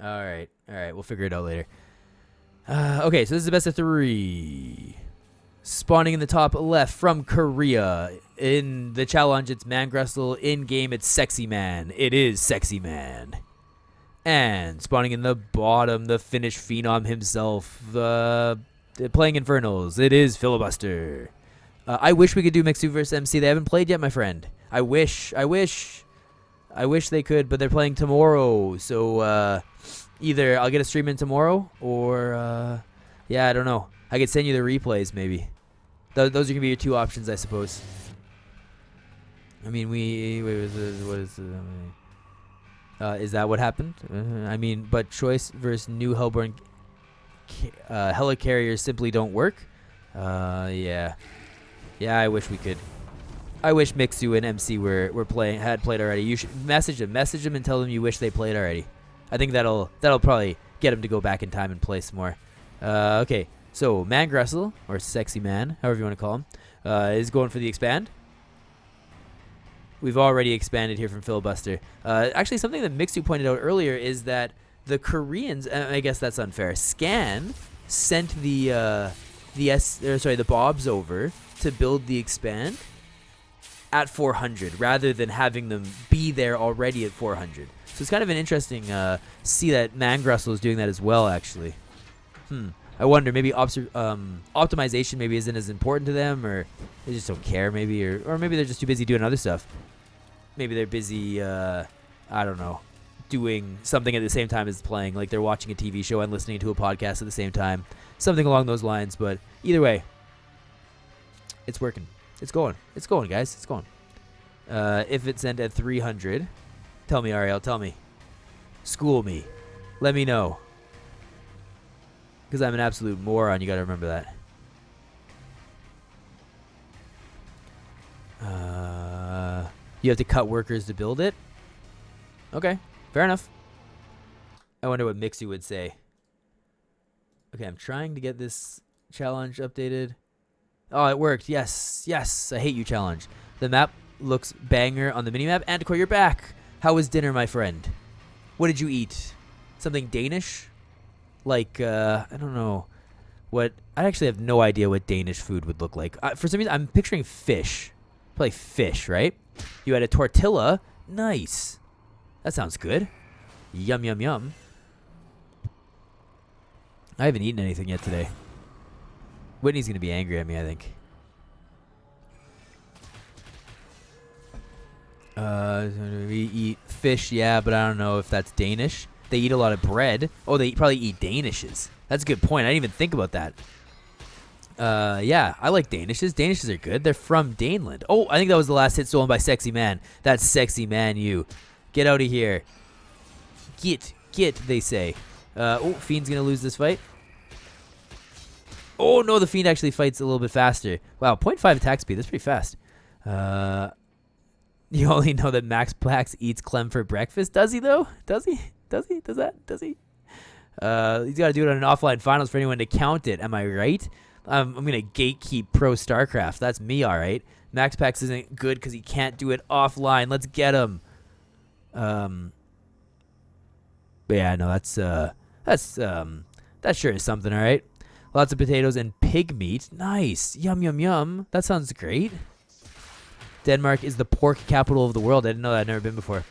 All right. We'll figure it out later. Okay, so this is the best of 3. Spawning in the top left from Korea. In the challenge, it's mangrusl. In game, it's sexy man. It is sexy man. And spawning in the bottom, the Finnish phenom himself, playing Infernals. It is PhleBuster. I wish we could do Mixu vs MC. They haven't played yet, my friend. I wish they could, but they're playing tomorrow. So either I'll get a stream in tomorrow, or yeah, I don't know. I could send you the replays, maybe. Those are gonna be your 2 options, I suppose. I mean, is that what happened? I mean, but choice versus new Hellborn helicarriers simply don't work. Yeah, I wish we could. I wish Mixu and MC had played already. You should message them and tell them you wish they played already. I think that'll probably get them to go back in time and play some more. Okay, so mangrusl, or sexy man, however you want to call him, is going for the expand. We've already expanded here from PhleBuster. Actually, something that Mixu pointed out earlier is that the Koreans, I guess that's unfair, Scan sent the Bobs over to build the expand at 400 rather than having them be there already at 400. So it's kind of an interesting see that mangrusl is doing that as well, actually. I wonder, maybe optimization maybe isn't as important to them, or they just don't care, maybe, or maybe they're just too busy doing other stuff. Maybe they're busy, I don't know, doing something at the same time as playing, like they're watching a TV show and listening to a podcast at the same time. Something along those lines, but either way, it's working. It's going, guys. It's going. If it's end at 300, tell me, Ariel. Tell me. School me. Let me know. Because I'm an absolute moron. You got to remember that. You have to cut workers to build it? Okay. Fair enough. I wonder what Mixu would say. Okay, I'm trying to get this challenge updated. Oh, it worked. Yes. I hate you, challenge. The map looks banger on the minimap. Anticore, you're back. How was dinner, my friend? What did you eat? Something Danish? Like, I don't know. I actually have no idea what Danish food would look like. For some reason, I'm picturing fish. Probably fish, right? You had a tortilla. Nice. That sounds good. Yum, yum, yum. I haven't eaten anything yet today. Whitney's going to be angry at me, I think. We eat fish, yeah, but I don't know if that's Danish. They eat a lot of bread. Oh, they probably eat Danishes. That's a good point. I didn't even think about that. Yeah, I like Danishes. Danishes are good. They're from Daneland. Oh, I think that was the last hit stolen by Sexy Man. That's Sexy Man, you. Get out of here. Get, they say. Oh, Fiend's going to lose this fight. Oh, no, the Fiend actually fights a little bit faster. Wow, 0.5 attack speed. That's pretty fast. You only know that Max Plax eats Clem for breakfast. Does he, though? Does he? Does he? Does he? He's got to do it on an offline finals for anyone to count it. Am I right? I'm going to gatekeep Pro StarCraft. That's me, all right. Max Pax isn't good because he can't do it offline. Let's get him. But yeah, no, that sure is something, all right. Lots of potatoes and pig meat. Nice. Yum, yum, yum. That sounds great. Denmark is the pork capital of the world. I didn't know that. I'd never been before.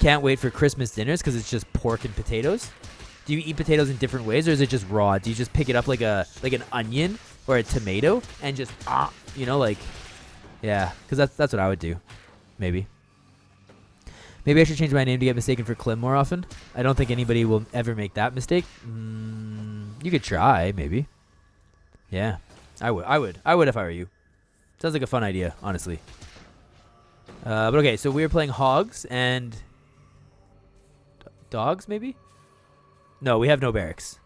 Can't wait for Christmas dinners because it's just pork and potatoes. Do you eat potatoes in different ways, or is it just raw? Do you just pick it up like an onion or a tomato and just yeah? Because that's what I would do. Maybe I should change my name to get mistaken for Clem more often. I don't think anybody will ever make that mistake. You could try, maybe. Yeah, I would if I were you. Sounds like a fun idea, honestly. But okay, so we are playing hogs and dogs, maybe? No, we have no barracks.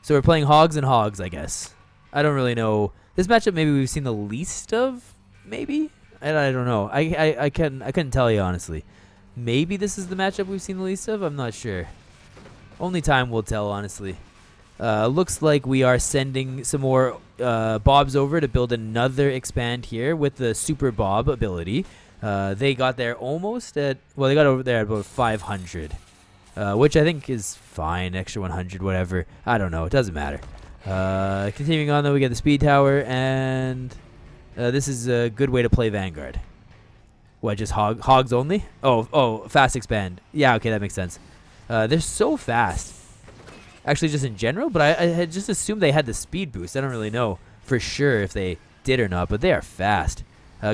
So we're playing hogs and hogs, I guess. I don't really know. This matchup maybe we've seen the least of, maybe? I don't know. I couldn't tell you, honestly. Maybe this is the matchup we've seen the least of? I'm not sure. Only time will tell, honestly. Looks like we are sending some more Bobs over to build another expand here with the Super Bob ability. They got there almost at... Well, they got over there at about 500. which I think is fine. Extra 100, whatever. I don't know. It doesn't matter. Continuing on, though, we get the speed tower, and this is a good way to play Vanguard. What, just hogs only? Oh, fast expand. Yeah, okay, that makes sense. They're so fast. Actually, just in general, but I had just assumed they had the speed boost. I don't really know for sure if they did or not, but they are fast.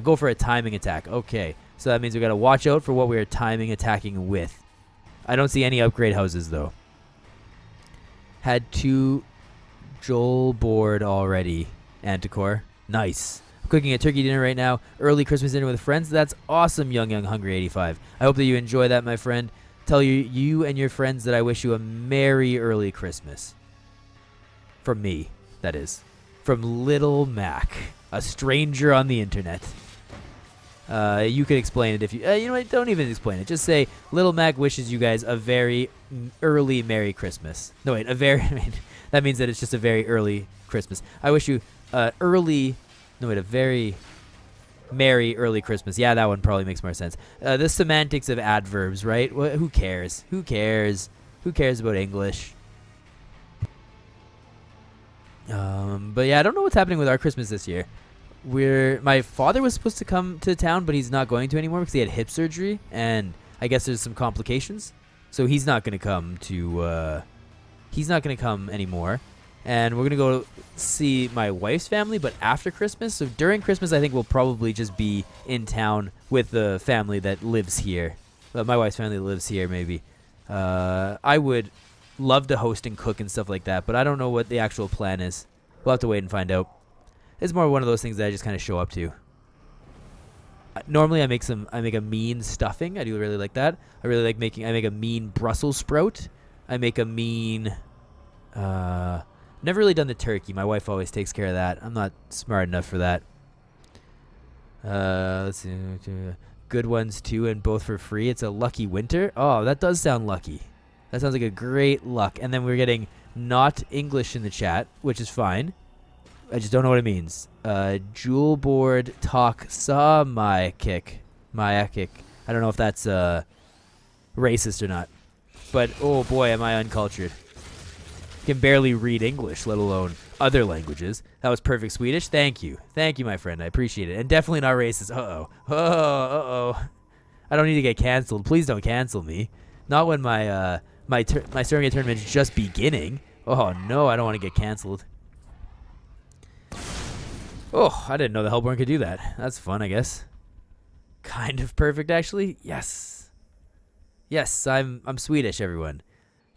Go for a timing attack. Okay, so that means we got to watch out for what we are timing attacking with. I don't see any upgrade houses, though. Had 2 Joel board already. Anticore. Nice. I'm cooking a turkey dinner right now. Early Christmas dinner with friends. That's awesome, Young Hungry 85. I hope that you enjoy that, my friend. Tell you and your friends that I wish you a merry early Christmas. From me, that is. From LittleMac, a stranger on the internet. You can explain it if you... you know what? Don't even explain it. Just say, LittleMac wishes you guys a very early Merry Christmas. No, wait, a very... I mean, that means that it's just a very early Christmas. I wish you early... No, wait, a very... Merry early Christmas. Yeah, that one probably makes more sense. The semantics of adverbs, right? Who cares? Who cares? Who cares about English? But yeah, I don't know what's happening with our Christmas this year. My father was supposed to come to town, but he's not going to anymore because he had hip surgery, and I guess there's some complications. So he's not going to come to. He's not going to come anymore. And we're going to go see my wife's family, but after Christmas. So during Christmas, I think we'll probably just be in town with the family that lives here. My wife's family lives here, maybe. I would love to host and cook and stuff like that, but I don't know what the actual plan is. We'll have to wait and find out. It's more one of those things that I just kind of show up to. Normally, I make a mean stuffing. I do really like that. I make a mean Brussels sprout. I make a mean... Never really done the turkey. My wife always takes care of that. I'm not smart enough for that. Let's see. Good ones, too, and both for free. It's a lucky winter. Oh, that does sound lucky. That sounds like a great luck. And then we're getting not English in the chat, which is fine. I just don't know what it means. Jewel board talk saw my kick. My kick. I don't know if that's racist or not. But, oh boy, am I uncultured. Can barely read English, let alone other languages. That was perfect Swedish. Thank you. Thank you, my friend. I appreciate it. And definitely not racist. Uh-oh. Uh-oh. I don't need to get canceled. Please don't cancel me. Not when my StormGate tournament is just beginning. Oh, no, I don't want to get canceled. Oh, I didn't know the Hellborn could do that. That's fun, I guess. Kind of perfect, actually. Yes. Yes, I'm Swedish, everyone.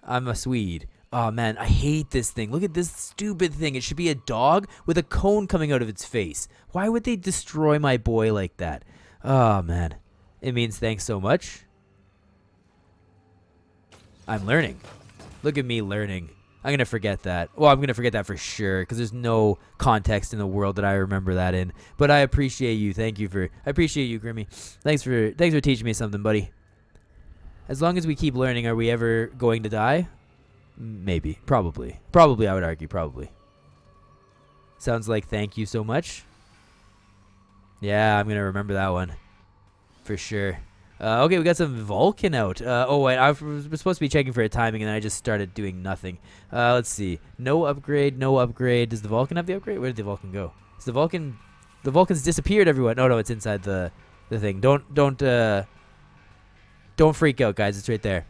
I'm a Swede. Oh, man, I hate this thing. Look at this stupid thing. It should be a dog with a cone coming out of its face. Why would they destroy my boy like that? Oh, man. It means thanks so much. I'm learning. Look at me learning. I'm going to forget that. Well, I'm going to forget that for sure because there's no context in the world that I remember that in. But I appreciate you. I appreciate you, Grimmy. Thanks for teaching me something, buddy. As long as we keep learning, are we ever going to die? Maybe. Probably. Probably, I would argue. Probably. Sounds like thank you so much. Yeah, I'm going to remember that one. For sure. Okay, we got some Vulcan out. Oh, wait, I was supposed to be checking for a timing, and then I just started doing nothing. Let's see. No upgrade, no upgrade. Does the Vulcan have the upgrade? Where did the Vulcan go? Is the Vulcan... The Vulcan's disappeared, everyone. No, it's inside the thing. Don't freak out, guys. It's right there.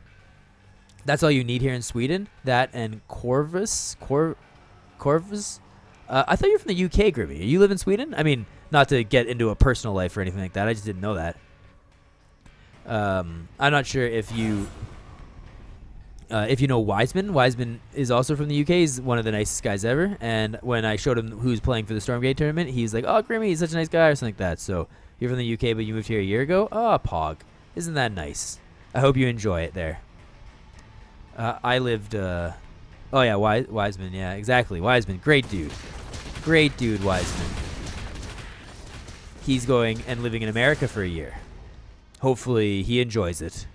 That's all you need here in Sweden. That and Corvus. Corvus? I thought you were from the UK, Grimmy. You live in Sweden? I mean, not to get into a personal life or anything like that. I just didn't know that. I'm not sure if you know Wiseman. Wiseman is also from the UK. He's one of the nicest guys ever. And when I showed him who's playing for the StormGate tournament, he's like, "Oh, Grimmy, he's such a nice guy," or something like that. So you're from the UK, but you moved here a year ago. Oh, Pog, isn't that nice? I hope you enjoy it there. I lived. Oh yeah, Wiseman. Yeah, exactly. Wiseman, great dude, Wiseman. He's going and living in America for a year. Hopefully he enjoys it.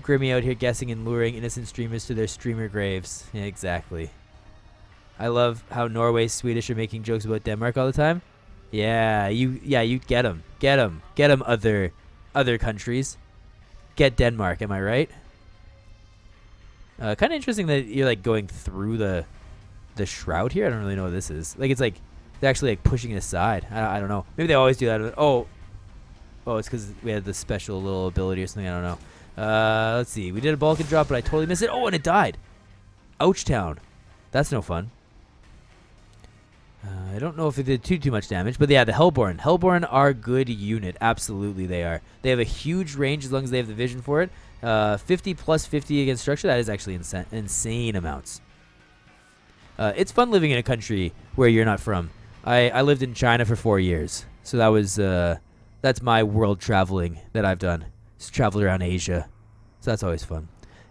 Grimmy out here guessing and luring innocent streamers to their streamer graves. Yeah, exactly. I love how Norway, Swedish are making jokes about Denmark all the time. Yeah, you get them. Get them, other countries. get Denmark. Am I right? Kind of interesting that you're like going through the shroud here. I don't really know what this is. Like it's like they're actually like pushing it aside. I don't know. Maybe they always do that. Oh, it's because we had the special little ability or something. I don't know. Let's see. We did a Balkan drop, but I totally missed it. Oh, and it died. Ouch town. That's no fun. I don't know if it did too much damage, but yeah, the Hellborn. Hellborn are a good unit. Absolutely, they are. They have a huge range as long as they have the vision for it. 50 plus 50 against structure. That is actually insane amounts. It's fun living in a country where you're not from. I lived in China for 4 years, so that was that's my world traveling that I've done. Just traveled around Asia, so that's always fun.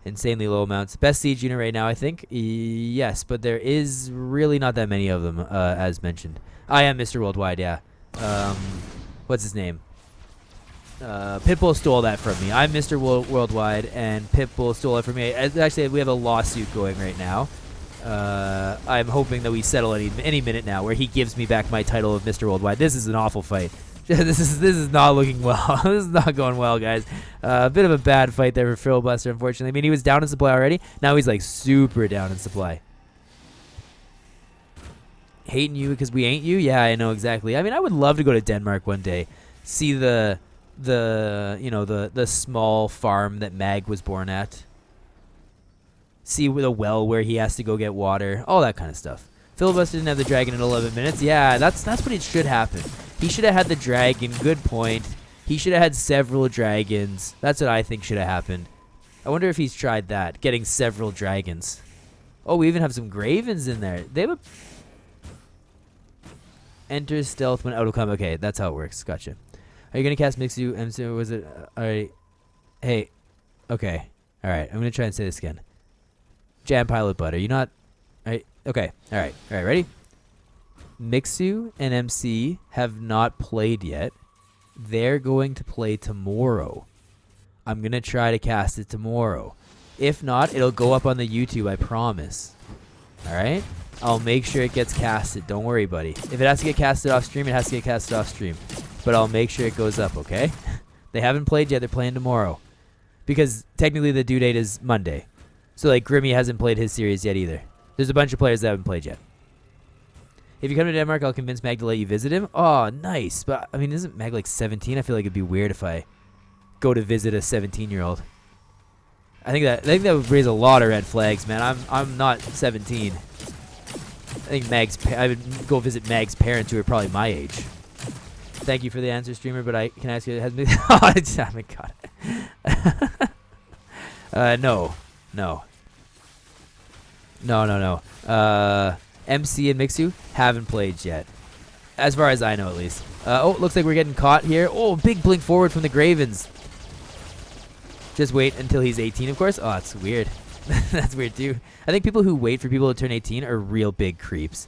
Insanely low amounts. Best siege unit right now, I think. Yes, but there is really not that many of them, as mentioned. I am Mr. Worldwide, yeah. What's his name? Pitbull stole that from me. I'm Mr. Worldwide, and Pitbull stole it from me. Actually, we have a lawsuit going right now. I'm hoping that we settle any minute now, where he gives me back my title of Mr. Worldwide. This is an awful fight. This is not looking well. This is not going well, guys. A bit of a bad fight there for PhleBuster, unfortunately. I mean, he was down in supply already. Now he's like super down in supply. Hating you because we ain't you? Yeah, I know exactly. I mean, I would love to go to Denmark one day, see the small farm that Mag was born at. See the well where he has to go get water, all that kind of stuff. PhleBuster didn't have the dragon in 11 minutes. Yeah, that's what it should happen. He should have had the dragon. Good point. He should have had several dragons. That's what I think should have happened. I wonder if he's tried that, getting several dragons. Oh, we even have some Gravens in there. They have a... Enter stealth when out of combat. Okay, that's how it works. Gotcha. Are you going to cast Mixu? Was it... Alright. Hey. Okay. Alright, I'm going to try and say this again. Jam Pilot Butter. You not... Alright. Okay. Alright. Alright, ready? Mixu and MC have not played yet. They're going to play tomorrow. I'm going to try to cast it tomorrow. If not, it'll go up on the YouTube, I promise. Alright? I'll make sure it gets casted. Don't worry, buddy. If it has to get casted off stream, it has to get casted off stream. But I'll make sure it goes up, okay? They haven't played yet. They're playing tomorrow. Because technically the due date is Monday. So, like, Grimmy hasn't played his series yet either. There's a bunch of players that haven't played yet. If you come to Denmark, I'll convince Mag to let you visit him. Oh, nice. But, I mean, isn't Mag like 17? I feel like it'd be weird if I go to visit a 17-year-old. I think that would raise a lot of red flags, man. I'm not 17. I think I would go visit Mag's parents, who are probably my age. Thank you for the answer, streamer, but I can ask you, oh my god. No. MC and Mixu haven't played yet, as far as I know, at least. Oh, looks like we're getting caught here. Oh, big blink forward from the Gravens. Just wait until he's 18, of course. Oh, that's weird. That's weird too. I think people who wait for people to turn 18 are real big creeps.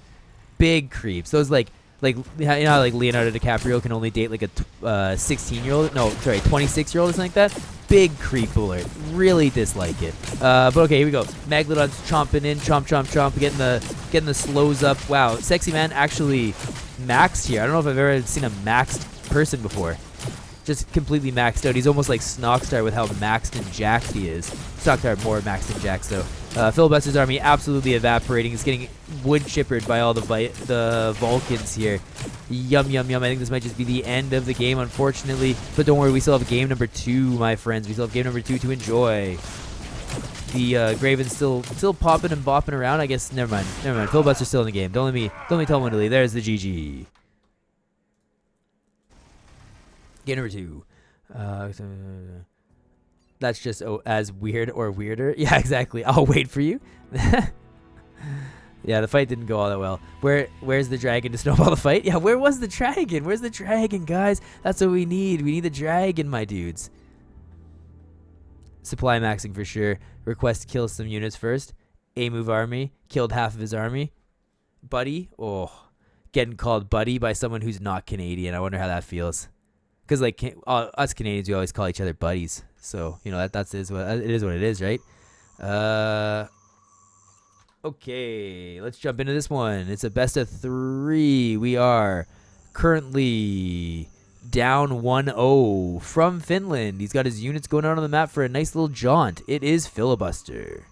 Big creeps. Those like you know how like Leonardo DiCaprio can only date like a 16-year-old? No, sorry, 26-year-old or something like that. Big creep alert. Really dislike it. But okay, here we go. Maglodon's chomping in, chomp, getting the slows up. Wow, Sexy Man actually maxed here. I don't know if I've ever seen a maxed person before. Just completely maxed out. He's almost like Snogstar with how maxed and jacked he is. Snogstar more maxed and jacked though. PhleBuster's army absolutely evaporating. He's getting wood chippered by all the Vulcans here. Yum, yum, yum. I think this might just be the end of the game, unfortunately. But don't worry, we still have game number 2, my friends. We still have game number 2 to enjoy. The Graven's still popping and bopping around. I guess never mind. PhleBuster's still in the game. Don't let me tell him when to leave. There's the GG. Game number 2. That's just as weird or weirder. Yeah, exactly. I'll wait for you. Yeah, the fight didn't go all that well. Where's the dragon to snowball the fight? Yeah, where was the dragon? Where's the dragon, guys? That's what we need. We need the dragon, my dudes. Supply maxing for sure. Request kill some units first. A-move army. Killed half of his army. Buddy. Oh, getting called buddy by someone who's not Canadian. I wonder how that feels. Because like us Canadians, we always call each other buddies. So, you know, it is what it is, right? Okay, let's jump into this one. It's a best of 3. We are currently down 1-0 from Finland. He's got his units going out on the map for a nice little jaunt. It is PhleBuster.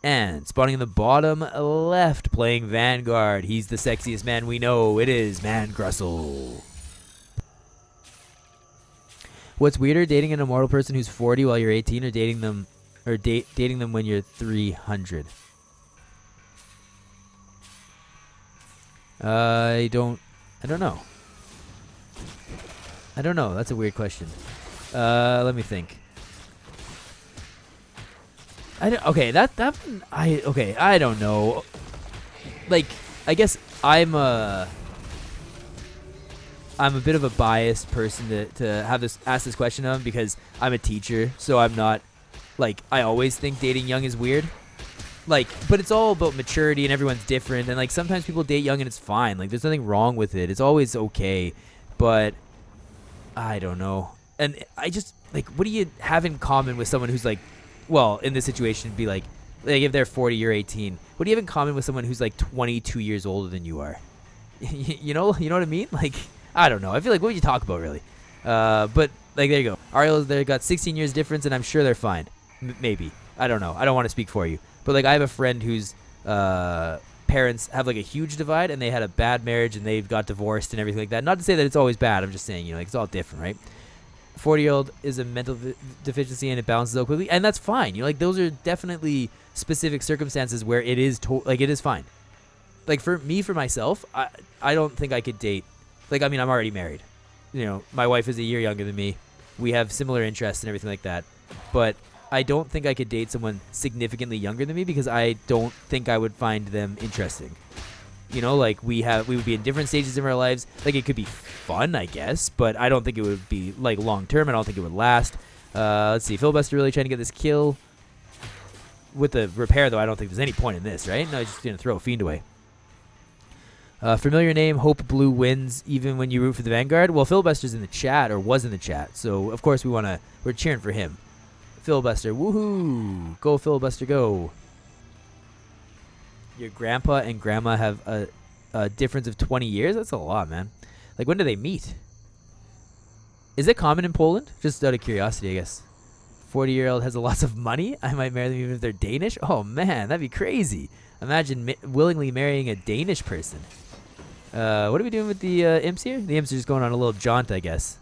And spawning in the bottom left, playing Vanguard. He's the sexiest man we know. It is mangrusl. What's weirder, dating an immortal person who's 40 while you're 18, or dating them when you're 300? I don't know. I don't know. That's a weird question. Let me think. I don't know. Like, I guess I'm a bit of a biased person to ask this question of, because I'm a teacher, so I'm not, like, I always think dating young is weird. Like, but it's all about maturity, and everyone's different, and like sometimes people date young and it's fine. Like, there's nothing wrong with it. It's always okay. But I don't know. And I just, like, what do you have in common with someone who's like, well, in this situation, it'd be like if they're 40, you're 18. What do you have in common with someone who's like 22 years older than you are? you know what I mean? Like, I don't know. I feel like, what would you talk about, really? But like, there you go. Ariel, they got 16 years difference, and I'm sure they're fine. Maybe. I don't know. I don't want to speak for you. But like, I have a friend whose parents have like a huge divide, and they had a bad marriage, and they've got divorced and everything like that. Not to say that it's always bad. I'm just saying, like, it's all different, right? 40-year-old is a mental deficiency, and it balances out quickly, and that's fine. Like, those are definitely specific circumstances where it is it is fine. Like, for myself, I don't think I could date. Like, I mean, I'm already married. My wife is a year younger than me. We have similar interests and everything like that. But I don't think I could date someone significantly younger than me, because I don't think I would find them interesting. Like, we would be in different stages of our lives. Like, it could be fun, I guess, but I don't think it would be, like, long term. I don't think it would last. Let's see. PhleBuster really trying to get this kill. With the repair, though, I don't think there's any point in this, right? No, he's just going to throw a fiend away. Familiar name, Hope Blue wins even when you root for the Vanguard. Well, PhleBuster's in the chat, or was in the chat, so of course we're cheering for him. PhleBuster, woohoo! Go, PhleBuster, go. Your grandpa and grandma have a difference of 20 years? That's a lot, man. Like, when do they meet? Is it common in Poland? Just out of curiosity, I guess. 40-year-old has lots of money? I might marry them even if they're Danish? Oh, man, that'd be crazy. Imagine willingly marrying a Danish person. What are we doing with the imps here? The imps are just going on a little jaunt, I guess.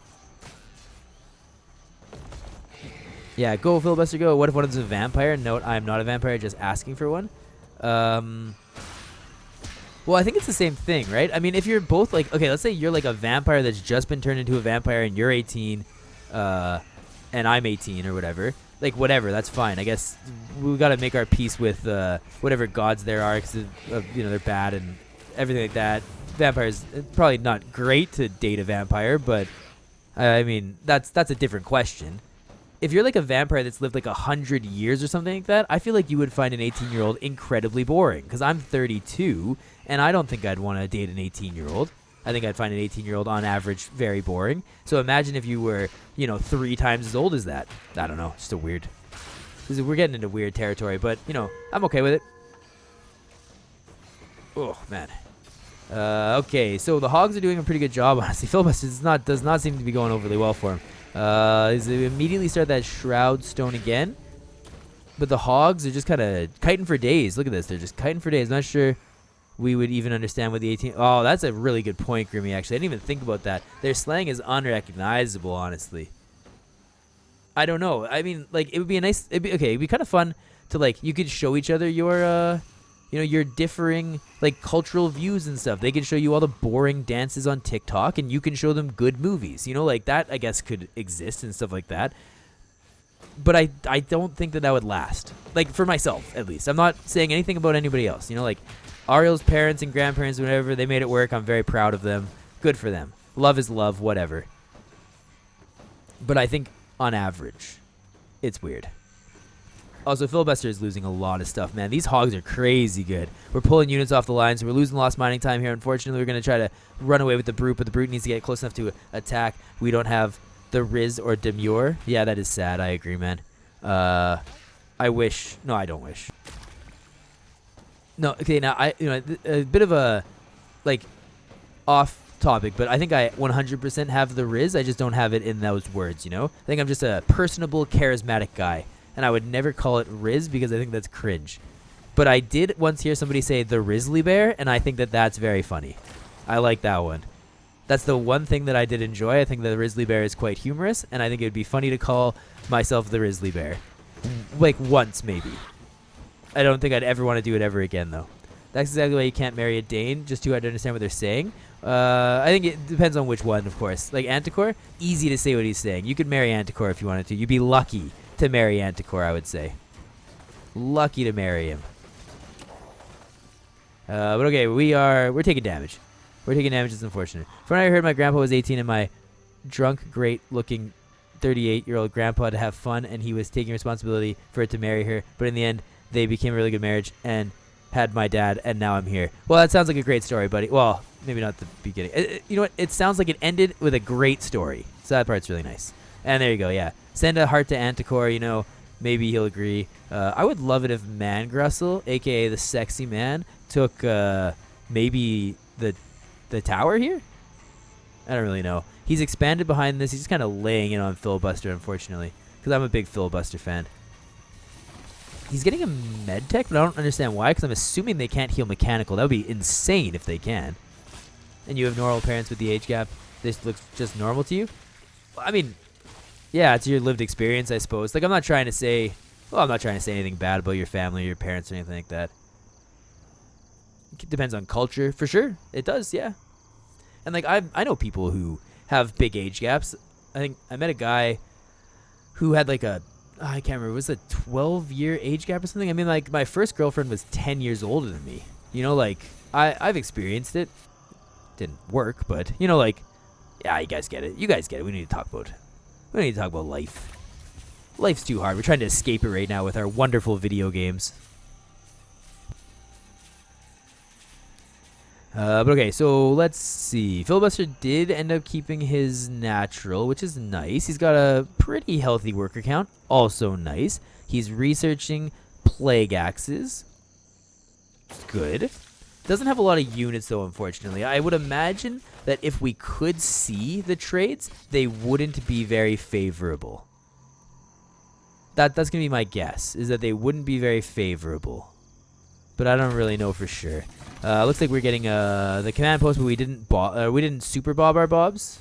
Yeah, go, PhleBuster, go. What if one of them's a vampire? Note, I'm not a vampire, just asking for one. Well, I think it's the same thing, right? I mean, if you're both like, okay, let's say you're like a vampire that's just been turned into a vampire, and you're 18, and I'm 18 or whatever. Like, whatever, that's fine. I guess we got to make our peace with whatever gods there are, because they're bad and everything like that. Vampires, probably not great to date a vampire, but I mean, that's a different question. If you're like a vampire that's lived like 100 years or something like that, I feel like you would find an 18-year-old incredibly boring, because I'm 32, and I don't think I'd want to date an 18-year-old. I think I'd find an 18-year-old on average very boring. So imagine if you were, 3 times as old as that. I don't know. It's just weird. We're getting into weird territory, but, I'm okay with it. Oh, man. Okay, so the hogs are doing a pretty good job, honestly. PhleBuster does not seem to be going overly well for him. They immediately start that Shroud Stone again. But the hogs are just kind of kiting for days. Look at this. They're just kiting for days. I'm not sure we would even understand what the 18... Oh, that's a really good point, Grimmy, actually. I didn't even think about that. Their slang is unrecognizable, honestly. I don't know. I mean, like, it would be a nice... It'd be kind of fun to, like, you could show each other your, your differing, like, cultural views and stuff. They can show you all the boring dances on TikTok, and you can show them good movies. Like, that, I guess, could exist and stuff like that. But I don't think that would last. Like, for myself, at least. I'm not saying anything about anybody else. Like, Ariel's parents and grandparents, whatever, they made it work. I'm very proud of them. Good for them. Love is love, whatever. But I think, on average, it's weird. Also, PhleBuster is losing a lot of stuff, man. These hogs are crazy good. We're pulling units off the line, so we're losing lost mining time here. Unfortunately, we're going to try to run away with the Brute, but the Brute needs to get close enough to attack. We don't have the Riz or Demure. Yeah, that is sad. I agree, man. I wish. No, I don't wish. No, okay, now, a bit of a, like, off topic, but I think I 100% have the Riz. I just don't have it in those words, you know? I think I'm just a personable, charismatic guy, and I would never call it Riz because I think that's cringe. But I did once hear somebody say the Rizzly Bear, and I think that that's very funny. I like that one. That's the one thing that I did enjoy. I think the Rizzly Bear is quite humorous, and I think it would be funny to call myself the Rizzly Bear. Like, once, maybe. I don't think I'd ever want to do it ever again, though. That's exactly why you can't marry a Dane, just too hard to understand what they're saying. I think it depends on which one, of course. Like, Anticore, easy to say what he's saying. You could marry Anticore if you wanted to. You'd be lucky to marry Anticore, I would say. Lucky to marry him. But okay, we're taking damage. We're taking damage, it's unfortunate. From what I heard, my grandpa was 18 and my drunk, great-looking 38-year-old grandpa to have fun, and he was taking responsibility for it to marry her. But in the end, they became a really good marriage and had my dad, and now I'm here. Well, that sounds like a great story, buddy. Well, maybe not the beginning. You know what? It sounds like it ended with a great story. So that part's really nice. And there you go, yeah. Send a heart to Anticore, you know. Maybe he'll agree. I would love it if mangrusl, a.k.a. the sexy man, took maybe the tower here? I don't really know. He's expanded behind this. He's just kind of laying it on PhleBuster, unfortunately, because I'm a big PhleBuster fan. He's getting a med tech, but I don't understand why, because I'm assuming they can't heal mechanical. That would be insane if they can. And you have normal parents with the age gap. This looks just normal to you? I mean, yeah, it's your lived experience, I suppose. Like, I'm not trying to say anything bad about your family or your parents or anything like that. It depends on culture, for sure. It does, yeah. And, like, I know people who have big age gaps. I think I met a guy who had, like, I can't remember, was it a 12-year age gap or something? I mean, like, my first girlfriend was 10 years older than me. You know, like, I've experienced it. Didn't work, but, you know, like, yeah, you guys get it. You guys get it. We need to talk about life. Life's too hard. We're trying to escape it right now with our wonderful video games. But okay, so let's see. PhleBuster did end up keeping his natural, which is nice. He's got a pretty healthy worker count, also nice. He's researching plague axes. Good. Doesn't have a lot of units, though, unfortunately. I would imagine that if we could see the trades, they wouldn't be very favorable. That's going to be my guess, is that they wouldn't be very favorable. But I don't really know for sure. Looks like we're getting the command post, but we didn't super bob our bobs.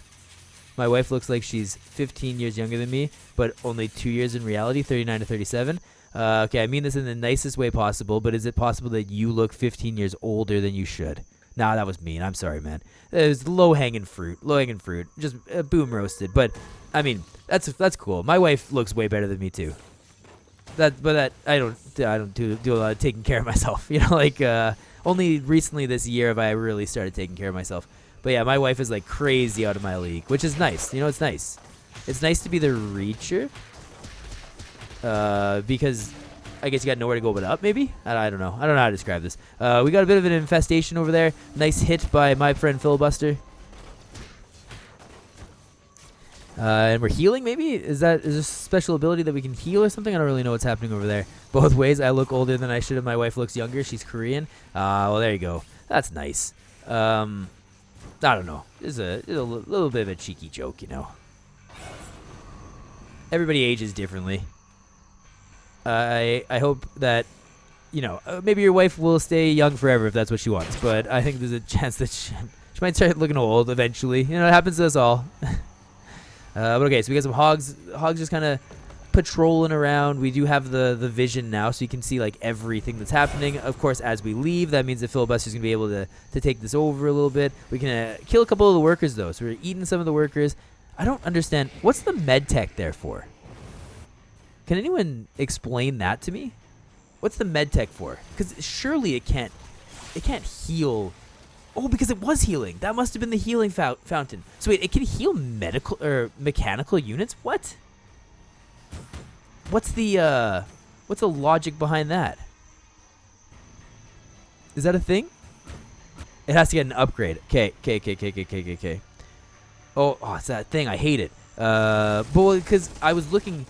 My wife looks like she's 15 years younger than me, but only 2 years in reality, 39 to 37. Okay, I mean this in the nicest way possible, but is it possible that you look 15 years older than you should? Nah, that was mean. I'm sorry, man. It was low-hanging fruit. Low-hanging fruit. Just boom roasted. But, I mean, that's cool. My wife looks way better than me, too. I don't do a lot of taking care of myself. You know, like, only recently this year have I really started taking care of myself. But yeah, my wife is like crazy out of my league, which is nice. You know, it's nice. It's nice to be the reacher. Because I guess you got nowhere to go but up, maybe? I don't know. I don't know how to describe this. We got a bit of an infestation over there. Nice hit by my friend PhleBuster. And we're healing, maybe? Is this a special ability that we can heal or something? I don't really know what's happening over there. Both ways, I look older than I should have. My wife looks younger. She's Korean. Well, there you go. That's nice. I don't know. It's a little bit of a cheeky joke, you know. Everybody ages differently. I hope that, you know, maybe your wife will stay young forever if that's what she wants. But I think there's a chance that she might start looking old eventually. You know, it happens to us all. But okay, so we got some hogs. Hogs just kind of patrolling around. We do have the vision now, so you can see like everything that's happening. Of course, as we leave, that means that PhleBuster's gonna be able to take this over a little bit. We can kill a couple of the workers though, so we're eating some of the workers. I don't understand what's the med tech there for. Can anyone explain that to me? What's the med tech for? Because surely it can't heal. Oh, because it was healing. That must have been the healing fountain. So wait, it can heal medical or mechanical units? What? What's the logic behind that? Is that a thing? It has to get an upgrade. Okay. Oh, it's that thing. I hate it. But because I was looking.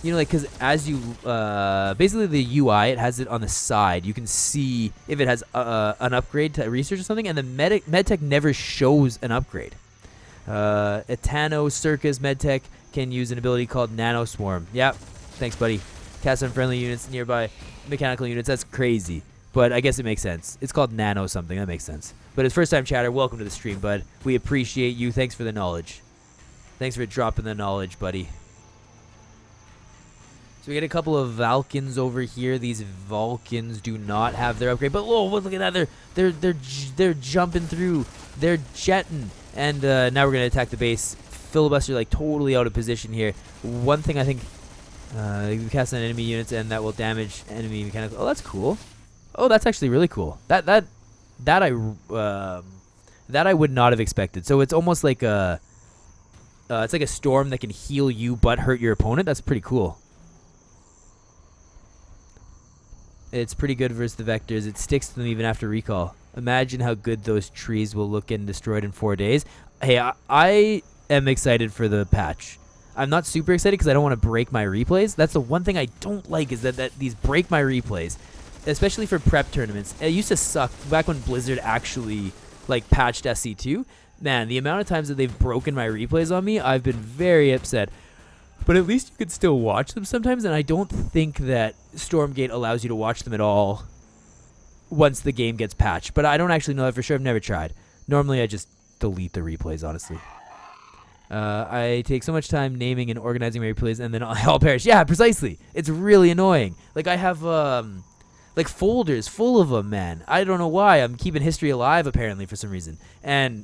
You know, like, because as you, basically the UI, it has it on the side. You can see if it has an upgrade to research or something, and the medtech never shows an upgrade. Etano Circus medtech can use an ability called Nano Swarm. Yep, thanks, buddy. Cast on friendly units nearby mechanical units. That's crazy, but I guess it makes sense. It's called Nano something. That makes sense. But as first-time chatter, welcome to the stream, bud. We appreciate you. Thanks for the knowledge. Thanks for dropping the knowledge, buddy. So we get a couple of Vulcans over here. These Vulcans do not have their upgrade, but oh, look at that! They're jumping through. They're jetting, and now we're gonna attack the base. PhleBuster like totally out of position here. One thing I think, you cast on enemy units, and that will damage enemy mechanical. Oh, that's cool. Oh, that's actually really cool. That I would not have expected. So it's almost like it's like a storm that can heal you but hurt your opponent. That's pretty cool. It's pretty good versus the vectors. It sticks to them even after recall. Imagine how good those trees will look getting destroyed in 4 days. Hey, I am excited for the patch. I'm not super excited because I don't want to break my replays. That's the one thing I don't like, is that these break my replays, especially for prep tournaments. It used to suck back when Blizzard actually like patched SC2. Man, the amount of times that they've broken my replays on me, I've been very upset. But at least you could still watch them sometimes, and I don't think that StormGate allows you to watch them at all once the game gets patched. But I don't actually know that for sure. I've never tried. Normally, I just delete the replays, honestly. I take so much time naming and organizing my replays, and then I all perish. Yeah, precisely. It's really annoying. Like, I have, like, folders full of them, man. I don't know why. I'm keeping history alive, apparently, for some reason. And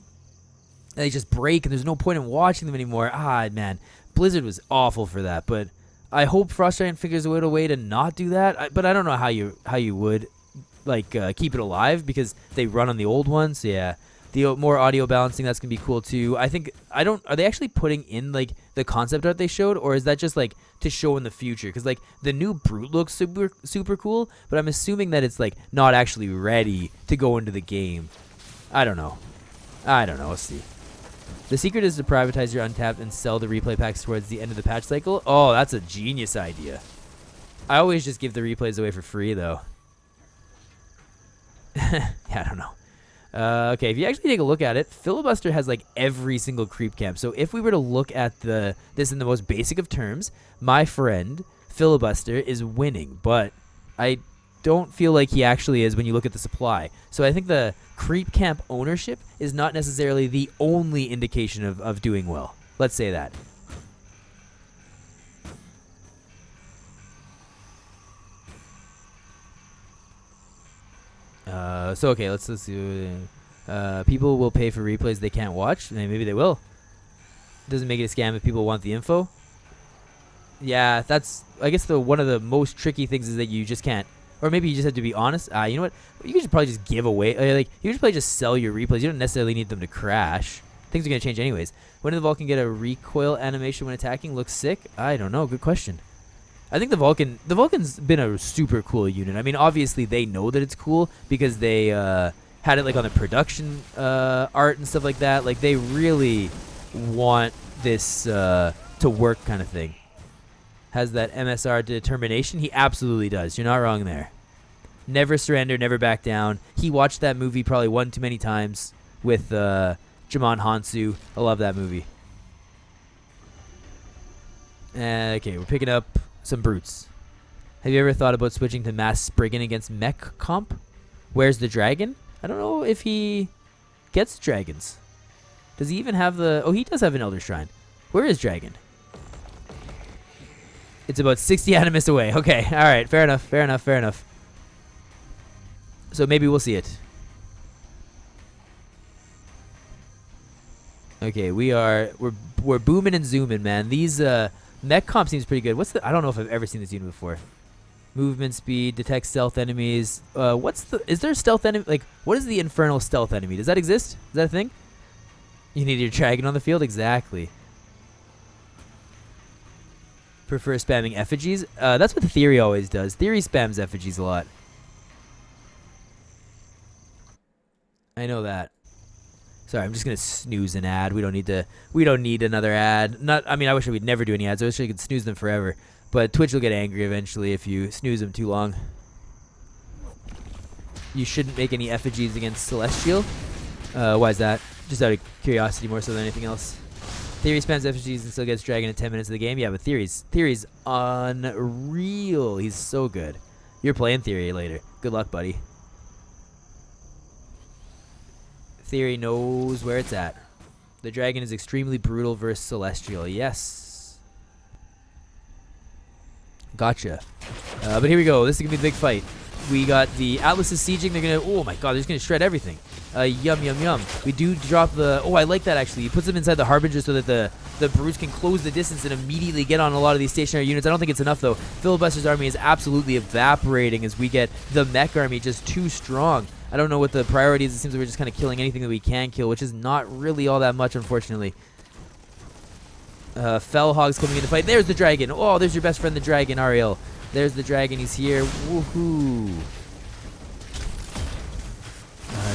they just break, and there's no point in watching them anymore. Ah, man. Blizzard was awful for that, but I hope Frost Giant figures out a way to not do that. But I don't know how you would like keep it alive, because they run on the old ones. So yeah, the more audio balancing, that's gonna be cool too. I think are they actually putting in like the concept art they showed, or is that just like to show in the future? Because like the new Brute looks super cool, but I'm assuming that it's like not actually ready to go into the game. I don't know. Let's see. The secret is to privatize your untapped and sell the replay packs towards the end of the patch cycle. Oh, that's a genius idea. I always just give the replays away for free, though. Yeah, I don't know. Okay, if you actually take a look at it, PhleBuster has like every single creep camp. So if we were to look at this in the most basic of terms, my friend PhleBuster is winning, but I don't feel like he actually is when you look at the supply. So I think the creep camp ownership is not necessarily the only indication of doing well. Let's say that. So okay, let's see. People will pay for replays they can't watch. Maybe they will. Doesn't make it a scam if people want the info. Yeah, that's, I guess, one of the most tricky things is that you just can't. Or maybe you just have to be honest. You know what? You could probably just give away. Like, you should probably just sell your replays. You don't necessarily need them to crash. Things are going to change anyways. When did the Vulcan get a recoil animation when attacking? Looks sick? I don't know. Good question. I think the Vulcan's been a super cool unit. I mean, obviously they know that it's cool because they had it like on the production art and stuff like that. Like, they really want this to work, kind of thing. Has that MSR determination? He absolutely does. You're not wrong there. Never surrender, never back down. He watched that movie probably one too many times with Jamon Hansu. I love that movie. Okay, we're picking up some brutes. Have you ever thought about switching to Mass Spriggan against Mech Comp? Where's the dragon? I don't know if he gets dragons. Does he even have the... Oh, he does have an Elder Shrine. Where is dragon? It's about 60 Animus away. Okay, all right, fair enough. So maybe we'll see it. Okay, we're booming and zooming, man. These mech comp seems pretty good. I don't know if I've ever seen this unit before. Movement speed, detect stealth enemies. Is there a stealth enemy? Like, what is the infernal stealth enemy? Does that exist? Is that a thing? You need your dragon on the field? Exactly. Prefer spamming effigies? That's what Theory always does. Theory spams effigies a lot. I know that. Sorry, I'm just gonna snooze an ad. We don't need another ad. I mean, I wish I would never do any ads. I wish I could snooze them forever. But Twitch will get angry eventually if you snooze them too long. You shouldn't make any effigies against Celestial. Why is that? Just out of curiosity more so than anything else. Theory spams effigies and still gets Dragon in 10 minutes of the game. Yeah, but Theory's unreal. He's so good. You're playing Theory later. Good luck, buddy. Theory knows where it's at. The Dragon is extremely brutal versus Celestial. Yes. Gotcha. But here we go. This is going to be the big fight. We got the Atlas is sieging. They're going to... Oh, my God. They're just going to shred everything. Yum, yum, yum. We do drop the... Oh, I like that, actually. He puts them inside the Harbinger so that the Brutes can close the distance and immediately get on a lot of these stationary units. I don't think it's enough, though. PhleBuster's army is absolutely evaporating as we get the mech army just too strong. I don't know what the priority is. It seems like we're just kind of killing anything that we can kill, which is not really all that much, unfortunately. Fellhog's coming in to fight. There's the Dragon. Oh, there's your best friend, the Dragon, Ariel. There's the Dragon. He's here. Woohoo.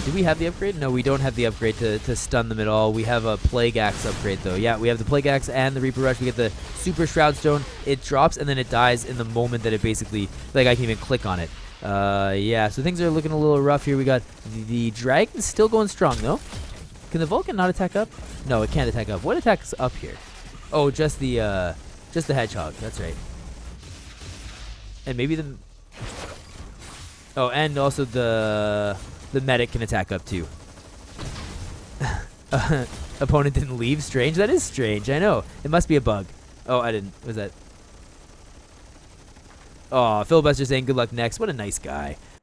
Do we have the upgrade? No, we don't have the upgrade to stun them at all. We have a Plague Axe upgrade, though. Yeah, we have the Plague Axe and the Reaper Rush. We get the Super Shroud Stone. It drops, and then it dies in the moment that it basically... Like, I can even click on it. Yeah, so things are looking a little rough here. We got the Dragon still going strong, though. Can the Vulcan not attack up? No, it can't attack up. What attacks up here? Oh, just the Hedgehog. That's right. And maybe the... Oh, and also the medic can attack up too. Opponent didn't leave. Strange. That is strange. I know. It must be a bug. Oh, I didn't. Was that... Oh, PhleBuster saying good luck next. What a nice guy.